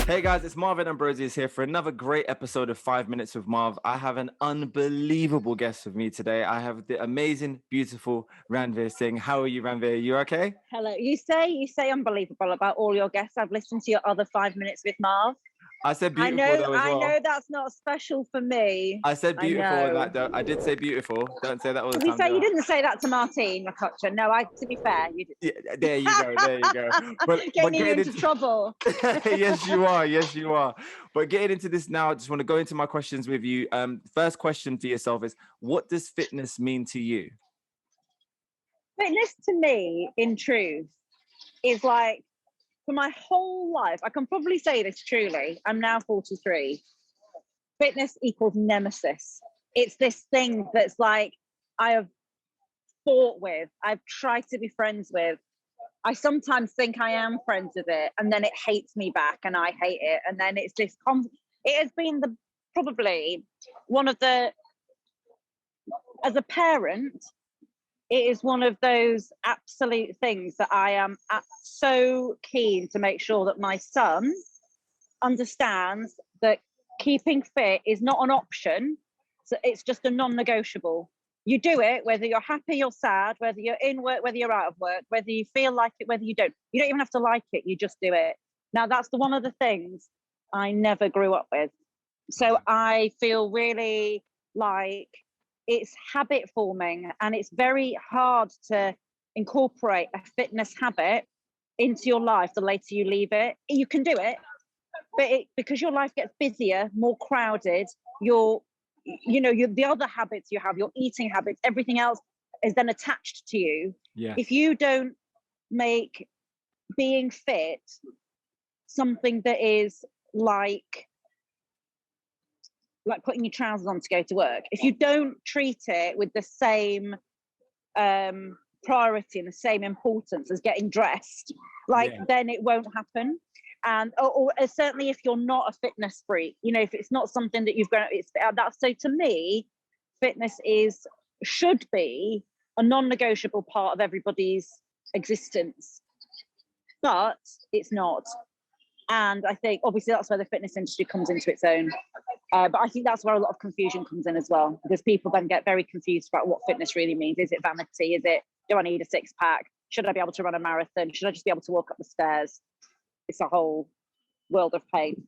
Hey guys, it's Marvin Ambrosius here for another great episode of 5 Minutes with Marv. I have an unbelievable guest with me today. I have the amazing, beautiful Ranvir Singh. How are you, Ranvir? You okay? Hello. You say unbelievable about all your guests. I've listened to your other 5 Minutes with Marv. I said beautiful though as well. I know that's not special for me. I said beautiful I with know. that though. I did say beautiful. Don't say that all the You time. you didn't say that to Martine McCutcheon. No, to be fair, you did. Yeah, there you go. There you go. Getting you into trouble. Yes, you are. Yes, you are. But getting into this now, I just want to go into my questions with you. First question for yourself is, what does fitness mean to you? Fitness to me, in truth, is like for my whole life. I can probably say this truly. I'm now 43. Fitness equals nemesis. It's this thing that's like I have fought with, I've tried to be friends with. I sometimes think I am friends with it, and then it hates me back, and I hate it. And then it's this. It has been probably one of the. As a parent, it is one of those absolute things that I am so keen to make sure that my son understands that keeping fit is not an option. So it's just a non-negotiable. You do it whether you're happy or sad, whether you're in work, whether you're out of work, whether you feel like it, whether you don't. You don't even have to like it, you just do it. Now, that's one of the things I never grew up with. So I feel really like it's habit forming, and it's very hard to incorporate a fitness habit into your life the later you leave it. You can do it, but because your life gets busier, more crowded, the other habits you have, your eating habits, everything else is then attached to you. Yeah. If you don't make being fit something that is like putting your trousers on to go to work, if you don't treat it with the same priority and the same importance as getting dressed, then it won't happen. And or certainly if you're not a fitness freak, if it's not something that you've grown, so to me, fitness should be a non-negotiable part of everybody's existence, but it's not. And I think obviously that's where the fitness industry comes into its own. But I think that's where a lot of confusion comes in as well, because people then get very confused about what fitness really means. Is it vanity? Do I need a six pack? Should I be able to run a marathon? Should I just be able to walk up the stairs? It's a whole world of pain.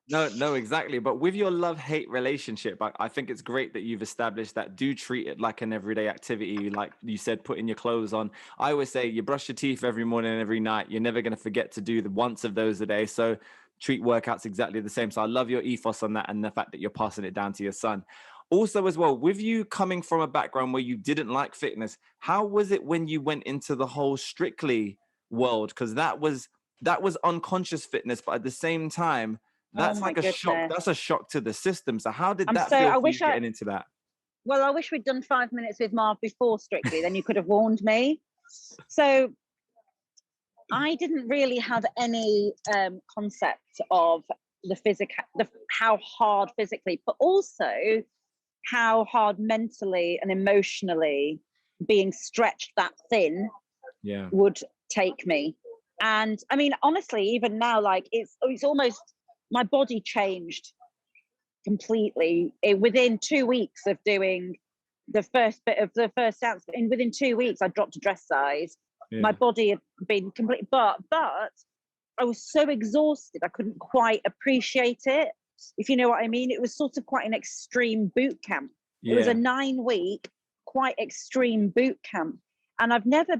No, exactly. But with your love-hate relationship, I think it's great that you've established that. Do treat it like an everyday activity. Like you said, putting your clothes on. I always say you brush your teeth every morning and every night. You're never going to forget to do the once of those a day. So treat workouts exactly the same. So I love your ethos on that, and the fact that you're passing it down to your son. Also, as well, with you coming from a background where you didn't like fitness, how was it when you went into the whole Strictly world? Because that was unconscious fitness, but at the same time, that's like a shock. That's a shock to the system. So how did that feel for you getting into that? Well, I wish we'd done 5 minutes with Marv before Strictly, then you could have warned me. So I didn't really have any concept of how hard physically, but also how hard mentally and emotionally being stretched that thin would take me. And I mean, honestly, even now, it's almost, my body changed completely within 2 weeks of doing the first bit of the first dance. And within 2 weeks, I dropped a dress size. Yeah. My body had been complete, but I was so exhausted, I couldn't quite appreciate it. If you know what I mean, it was sort of quite an extreme boot camp. Yeah. It was a 9-week, quite extreme boot camp. And I've never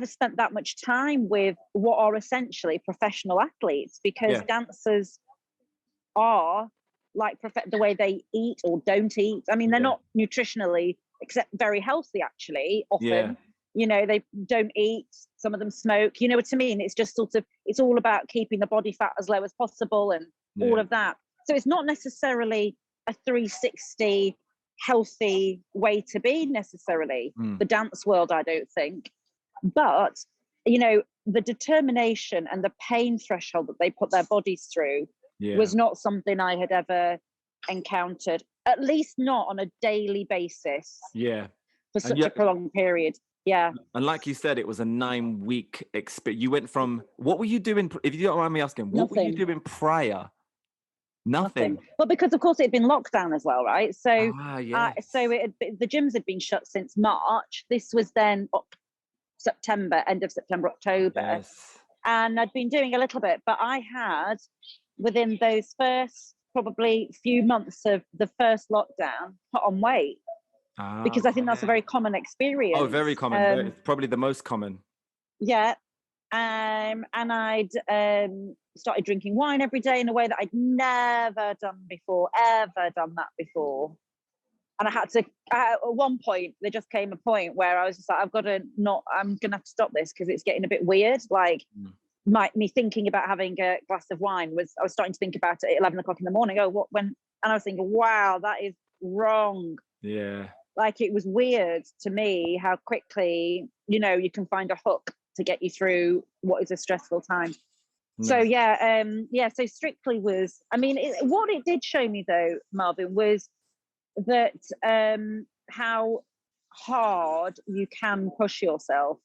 spent that much time with what are essentially professional athletes, because dancers are like the way they eat or don't eat. I mean, they're not nutritionally except very healthy, actually, often. Yeah. They don't eat, some of them smoke, you know what I mean? It's just it's all about keeping the body fat as low as possible and all of that. So it's not necessarily a 360 healthy way to be necessarily, the dance world, I don't think. But, the determination and the pain threshold that they put their bodies through was not something I had ever encountered, at least not on a daily basis. Yeah. For such a prolonged period. Yeah, And like you said, it was a 9-week experience. You went from, what were you doing? If you don't mind me asking, what were you nothing. doing prior? Nothing. Nothing. Well, because of course it had been lockdown as well, right? So, Ah, yes. the gyms had been shut since March. This was then September, end of September, October, Yes. and I'd been doing a little bit, but I had, within those first probably few months of the first lockdown, put on weight, Ah, because I think that's a yeah. very common Oh, very experience. common. It's probably the most common. Yeah, and I'd started drinking wine every day in a way that I'd never done before, ever done that before. And I had to, at one point, there just came a point where I was just like, I'm gonna have to stop this because it's getting a bit weird. Like, me thinking about having a glass of wine I was starting to think about it at 11 o'clock in the morning. Oh, and I was thinking, wow, that is wrong. Yeah. Like, it was weird to me how quickly, you can find a hook to get you through what is a stressful time. So No. so Strictly was, I mean, what it did show me though, Marvin, was that how hard you can push yourself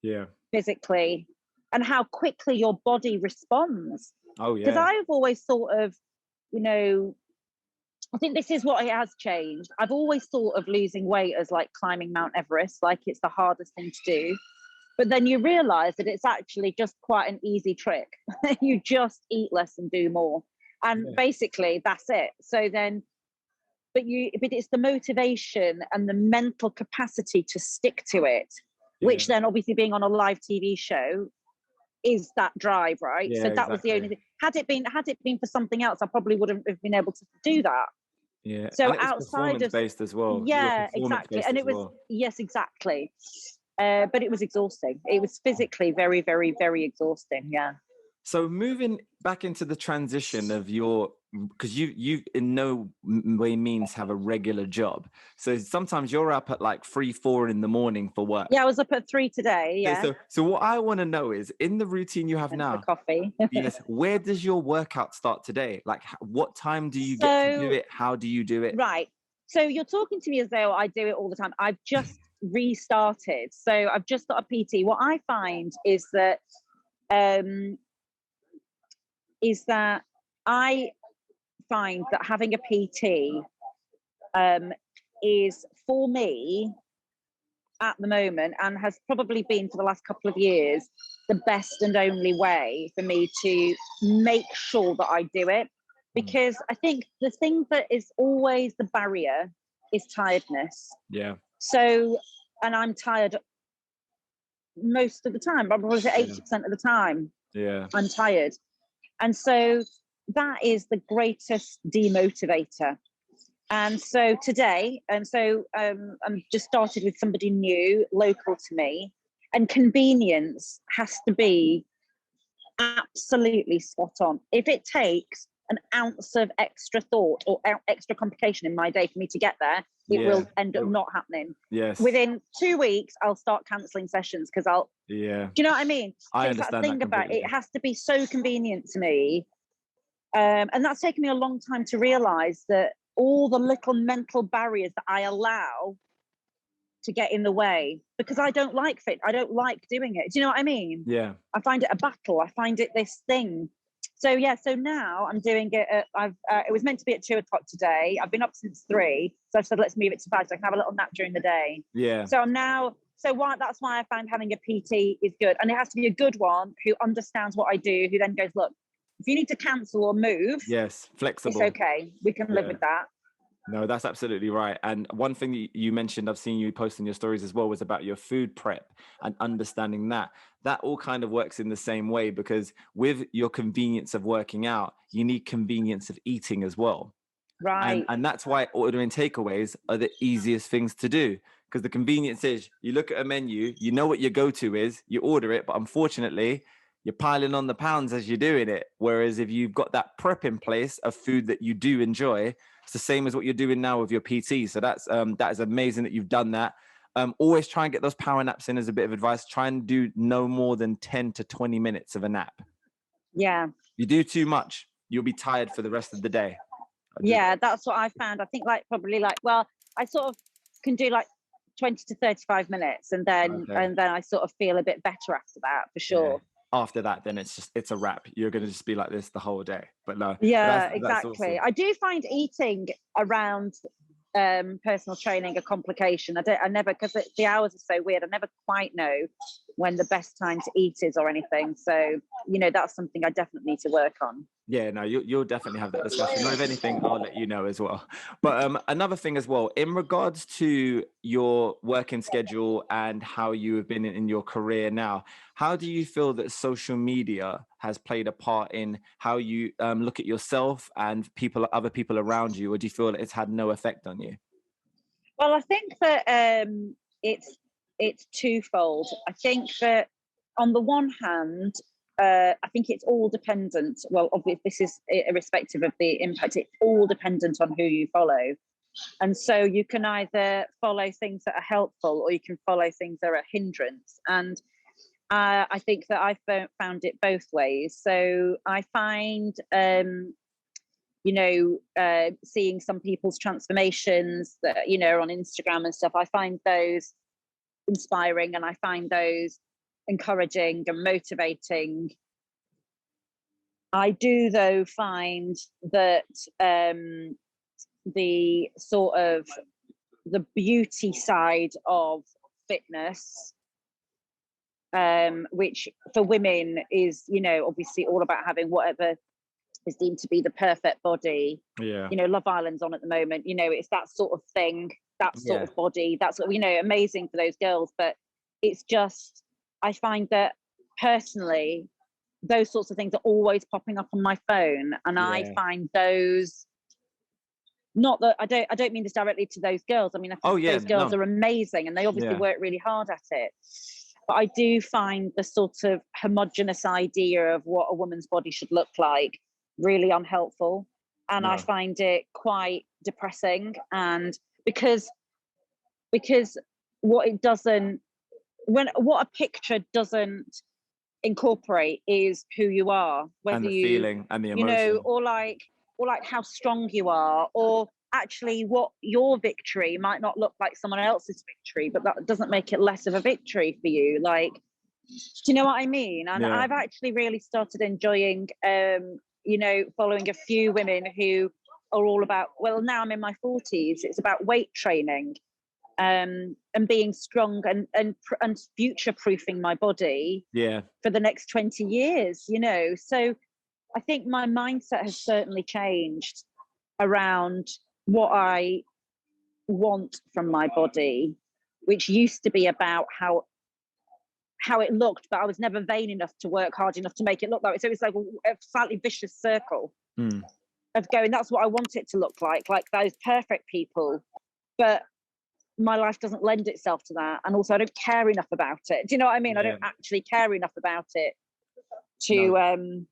Yeah. physically and how quickly your body responds. Oh, Because yeah. I've always thought of, I think this is what it has changed. I've always thought of losing weight as like climbing Mount Everest, like it's the hardest thing to do. But then you realize that it's actually just quite an easy trick. You just eat less and do more. And Yeah. basically that's it. So then, but it's the motivation and the mental capacity to stick to it, which Yeah. then obviously being on a live TV show is that drive, right? Yeah, So that was the only exactly. thing. Had it been for something else, I probably wouldn't have been able to do that. Yeah. So And it was outside performance of, based as well. You were yeah, performance exactly. based And as it was, well. yes, exactly. But it was exhausting. It was physically very, very, very exhausting. Yeah. So moving back into the transition of because you in no way means have a regular job. So sometimes you're up at like 3, 4 in the morning for work. Yeah, I was up at 3 today. Yeah, Yeah. so what I want to know is, in the routine you have Went for now, coffee. yes, where does your workout start today? Like, what time do you get to do So, it? How do you do it? right. So you're talking to me as though I do it all the time. I've just restarted. So I've just got a PT. What I find um, is that I find that having a PT is, for me at the moment, and has probably been for the last couple of years, the best and only way for me to make sure that I do it. Because I think the thing that is always the barrier is tiredness. Yeah. So, and I'm tired most of the time, probably 80% of the time, Yeah. I'm tired. And so that is the greatest demotivator. And so today, I'm just started with somebody new, local to me, and convenience has to be absolutely spot on. If it takes an ounce of extra thought or extra complication in my day for me to get there, it will end up not happening. Yes. Within 2 weeks, I'll start cancelling sessions because Yeah. do you know what I mean? I So it's that understand thing that about completely. it has to be so convenient to me. And that's taken me a long time to realize that all the little mental barriers that I allow to get in the way, because I don't like I don't like doing it. Do you know what I mean? Yeah. I find it a battle. I find it this thing. So so now I'm doing it it was meant to be at 2 o'clock today. I've been up since 3. So I've said, let's move it to 5 so I can have a little nap during the day. Yeah. So that's why I find having a PT is good. And it has to be a good one who understands what I do, who then goes, look, if you need to cancel or move, yes, flexible. it's okay. We can live with that. No, that's absolutely right. And one thing you mentioned, I've seen you posting your stories as well, was about your food prep and understanding that. That all kind of works in the same way, because with your convenience of working out, you need convenience of eating as well. Right. And that's why ordering takeaways are the easiest things to do, because the convenience is you look at a menu, you know what your go-to is, you order it, but unfortunately, you're piling on the pounds as you're doing it. Whereas if you've got that prep in place of food that you do enjoy, it's the same as what you're doing now with your PT. So that is amazing that you've done that. Always try and get those power naps in as a bit of advice. Try and do no more than 10 to 20 minutes of a nap. Yeah. You do too much, you'll be tired for the rest of the day. Yeah, that's what I found. I think probably I sort of can do 20 to 35 minutes, and then I sort of feel a bit better after that, for sure. After that, then it's a wrap. You're going to just be like this the whole day. But no, yeah, that's exactly. awesome. I do find eating around personal training a complication. I never, because the hours are so weird, I never quite know when the best time to eat is or anything. So, you know, that's something I definitely need to work on. Yeah, no, you'll definitely have that discussion. Or if anything, I'll let you know as well. But another thing as well, in regards to your working schedule and how you have been in your career now, how do you feel that social media has played a part in how you look at yourself and other people around you, or do you feel that it's had no effect on you? Well, I think that it's twofold. I think that on the one hand, I think it's all dependent. Well, obviously, this is irrespective of the impact. It's all dependent on who you follow, and so you can either follow things that are helpful, or you can follow things that are a hindrance. And I think that I've found it both ways. So I find, seeing some people's transformations that, you know, on Instagram and stuff, I find those inspiring, and I find those encouraging and motivating. I do, though, find that the sort of the beauty side of fitness, which for women is, you know, obviously all about having whatever is deemed to be the perfect body. Yeah. You know, Love Island's on at the moment. You know, it's that sort of thing, that sort of body. That's what, you know, amazing for those girls. But it's just, I find that personally, those sorts of things are always popping up on my phone, and I find those. Not that I don't mean this directly to those girls. I mean, I think those girls are amazing, and they obviously work really hard at it. But I do find the sort of homogenous idea of what a woman's body should look like really unhelpful, and I find it quite depressing. And because what a picture doesn't incorporate is who you are, whether and the feeling and the emotion, you know, or like how strong you are, or actually what your victory might not look like someone else's victory, but that doesn't make it less of a victory for you. Like, do you know what I mean? And I've actually really started enjoying you know, following a few women who are all about, well, now I'm in my 40s, it's about weight training, and being strong and future proofing my body for the next 20 years, you know. So I think my mindset has certainly changed around what I want from my body, which used to be about how it looked, but I was never vain enough to work hard enough to make it look that way. So it's like a slightly vicious circle of going, that's what I want it to look like those perfect people. But my life doesn't lend itself to that. And also I don't care enough about it. Do you know what I mean? I don't actually care enough about it to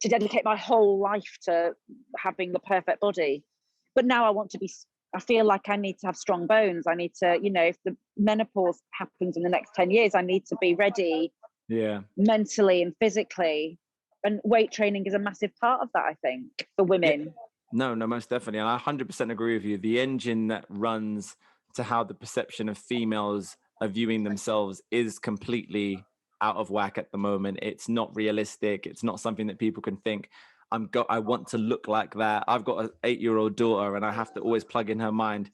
dedicate my whole life to having the perfect body. But now I feel like I need to have strong bones. I need to, you know, if the menopause happens in the next 10 years, I need to be ready mentally and physically. And weight training is a massive part of that, I think, for women. No, most definitely. And I 100% agree with you. The engine that runs to how the perception of females are viewing themselves is completely out of whack at the moment. It's not realistic. It's not something that people can think, I want to look like that. I've got an 8-year-old daughter, and I have to always plug in her mind,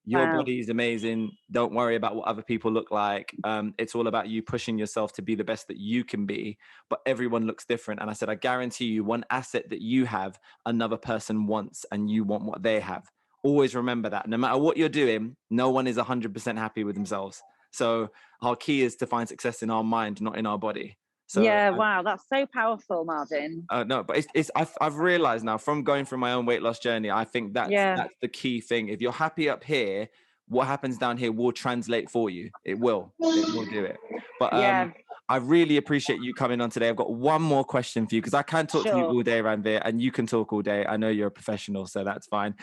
your body is amazing. Don't worry about what other people look like. It's all about you pushing yourself to be the best that you can be. But everyone looks different. And I said, I guarantee you, one asset that you have, another person wants, and you want what they have. Always remember that. No matter what you're doing, no one is 100% happy with themselves. So our key is to find success in our mind, not in our body. So, wow, that's so powerful, Marvin. No, but I've realized now from going through my own weight loss journey, I think that's the key thing. If you're happy up here, what happens down here will translate for you. It will do it. But I really appreciate you coming on today. I've got one more question for you, because I can talk to you all day, Ranvir, and you can talk all day. I know you're a professional, so that's fine.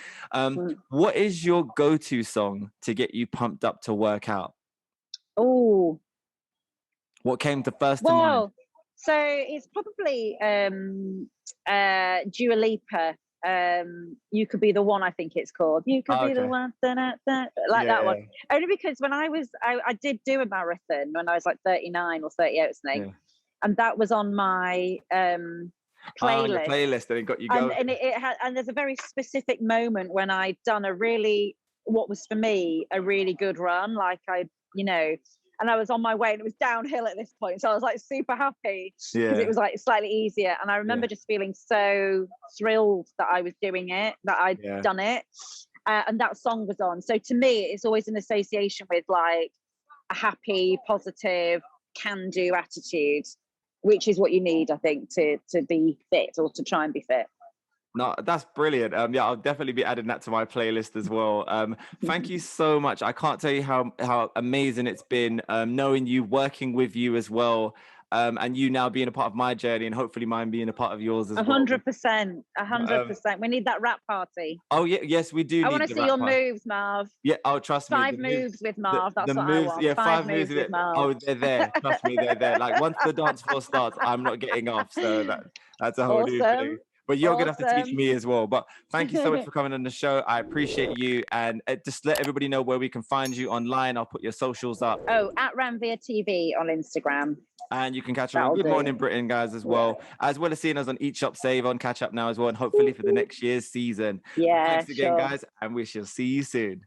What is your go-to song to get you pumped up to work out? Oh, what came to first to mind? So it's probably Dua Lipa. You Could Be the One, I think it's called. You Could Be the One, like that one. Only because when I did do a marathon when I was like 39 or 38 or something, and that was on my playlist. Your playlist, and it got you going. And it had, and there's a very specific moment when I'd done what was for me a really good run, like and I was on my way, and it was downhill at this point, so I was like super happy because it was like slightly easier. And I remember just feeling so thrilled that I was doing it, that I'd done it, and that song was on. So to me, it's always an association with like a happy, positive, can-do attitude, which is what you need, I think, to be fit, or to try and be fit. No, that's brilliant. I'll definitely be adding that to my playlist as well. Thank you so much. I can't tell you how amazing it's been knowing you, working with you as well, and you now being a part of my journey, and hopefully mine being a part of yours as well. 100%. We need that rap party. Oh yeah, yes, we do. I want to see your moves, Marv. Yeah, trust me. 5 moves with Marv. That's what I want. Yeah, 5 moves with Marv. Oh, they're there. Trust me, they're there. Like once the dance floor starts, I'm not getting off. So that's a whole new thing. But you're going to have to teach me as well. But thank you so much for coming on the show. I appreciate you. And just let everybody know where we can find you online. I'll put your socials up. Oh, at Ranvir TV on Instagram. And you can catch us on Good Morning Britain, guys, as well as seeing us on Eat Shop Save on Catch Up Now as well. And hopefully for the next year's season. Yeah, thanks again, guys. And we shall see you soon.